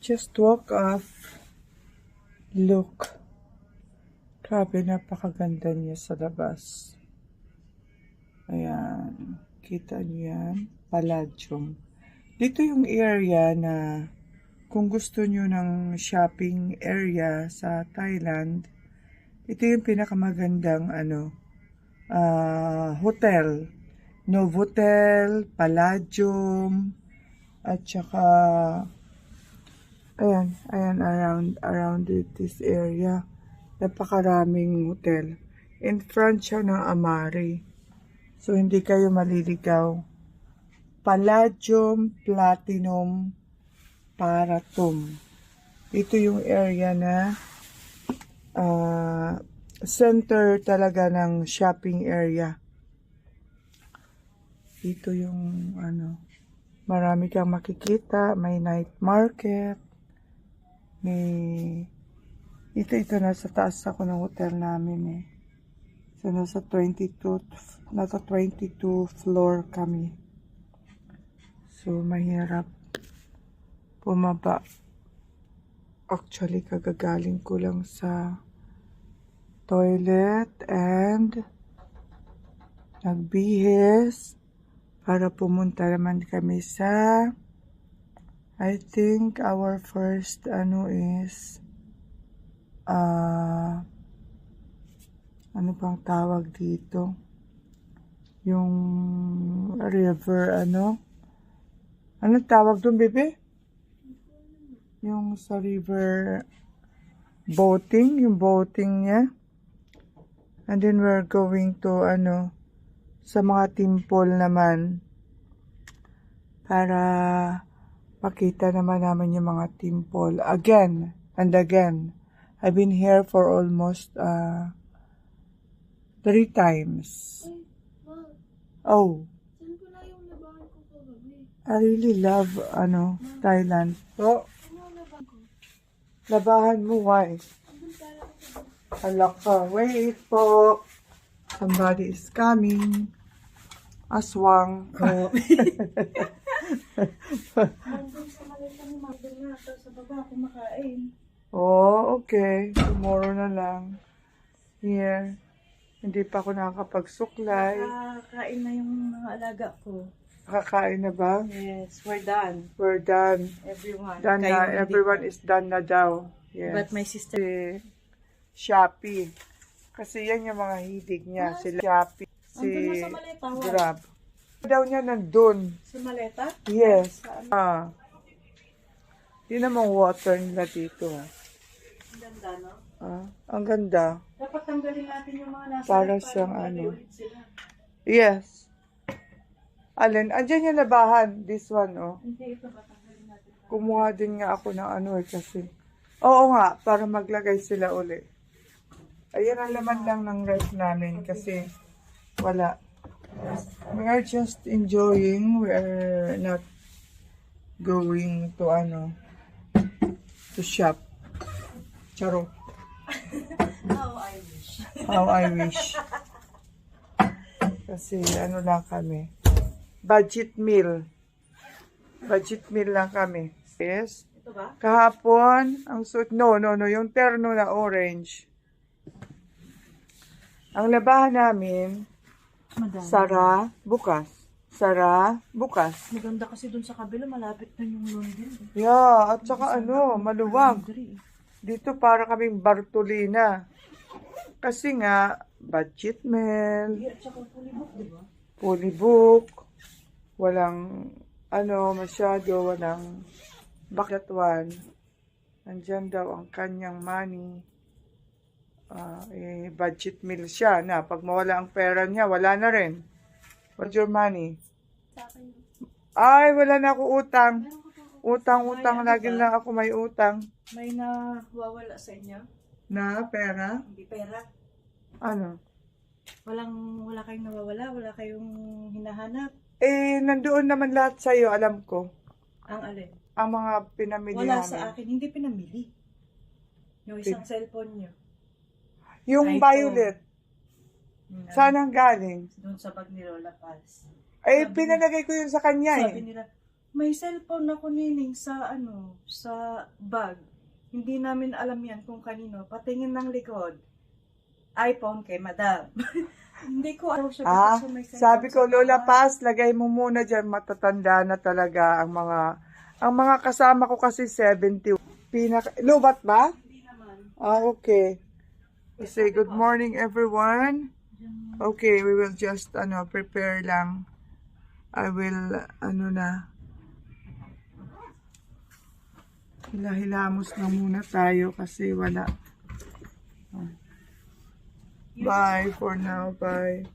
just woke up. Look. Grabe, napakaganda niya sa labas. Ayan. Kita niyo yan? Palladium. Dito yung area na kung gusto niyo ng shopping area sa Thailand, ito yung pinakamagandang hotel. Novotel, Palladium, at saka ayan, around this area. Napakaraming hotel. In front siya ng Amari. So, hindi kayo maliligaw. Palladium, Platinum, Paratum. Ito yung area na center talaga ng shopping area. Dito yung marami kang makikita. May night market. Ito nasa taas ako ng hotel namin eh. So, nasa 22 floor kami. So, mahirap bumaba. Actually, kagagaling ko lang sa toilet and nagbihis para pumunta naman kami sa I think our first is ano bang tawag dito? Yung river, anong tawag doon, bebe? Yung sa river boating, yung boating niya. And then we're going to, sa mga temple naman para pakita naman namin yung mga temple. Again and again. I've been here for almost 3 times. Oh. I really love, Thailand. Oh. Labahan mo, why? Alak ka. Wait po. Somebody is coming. Aswang. Oh. Oh, okay. Tomorrow na lang. Here. Hindi pa ako nakakapagsuklay. Kakain na yung mga alaga ko. Nakakain na ba? Yes, we're done. We're done. Everyone. Done na. Everyone is done na daw. Yes. But my sister... Shopee. Kasi yan yung mga hilig niya. Sila Shopee. Si Grab. Daw niya nandun. Sa maleta? Yes. Yun namang water nila dito. Ang ganda, no? Ang ganda. Dapat tanggalin natin yung mga nasa Para siyang Yes. Alin, andyan yung labahan. This one, oh. Hindi, ito ba tanggalin natin? Kumuha din nga ako ng kasi. Oo nga, para maglagay sila uli. Ayan ang laman lang ng ref namin kasi wala. We are just enjoying. We are not going to to shop. Charot. How I wish. How I wish. Kasi lang kami. Budget meal. Budget meal lang kami. Yes. Ito ba? Kahapon, ang suit, no, yung terno na orange. Ang labahan namin, Madami. Sara, bukas. Sara, bukas. Maganda kasi dun sa kabila, malapit na yung laundry. Yeah, at saka maluwag. Dito para kaming Bartolina. Kasi nga, budget meal. At saka fully book, di ba? Fully book. Walang, masyado, walang bakit one. Andyan daw ang kanyang money. Budget meal siya na pag mawala ang pera niya, wala na rin. What's your money? Ay, wala na ako utang. Utang. Lagi lang ako may utang. May nawawala sa inyo? Na pera? Hindi pera. Ano? Wala kayong nawawala? Wala kayong hinahanap? Nandoon naman lahat sa'yo, alam ko. Ang alin? Ang mga pinamili Wala namin. sa akin. Hindi pinamili. Yung isang cellphone nyo. Yung iPhone. violet. Saan ang galing? Doon sa bag ni Lola Paz. Pinalagay ko yun sa kanya Sabi nila, May cellphone ako nining sa sa bag. Hindi namin alam yan kung kanino. Patingin ng likod. iPhone kay Madam. Hindi ko alam siya Ah, bakit siya may cellphone sabi ko, sa Lola bag. Paz, lagay mo muna dyan, matatanda na talaga ang mga kasama ko kasi 70. Lubat ba? Hindi naman. Ah, okay. Say good morning, everyone. Okay, we will just, prepare lang. I will, hilamos na muna tayo kasi wala. Bye for now, bye.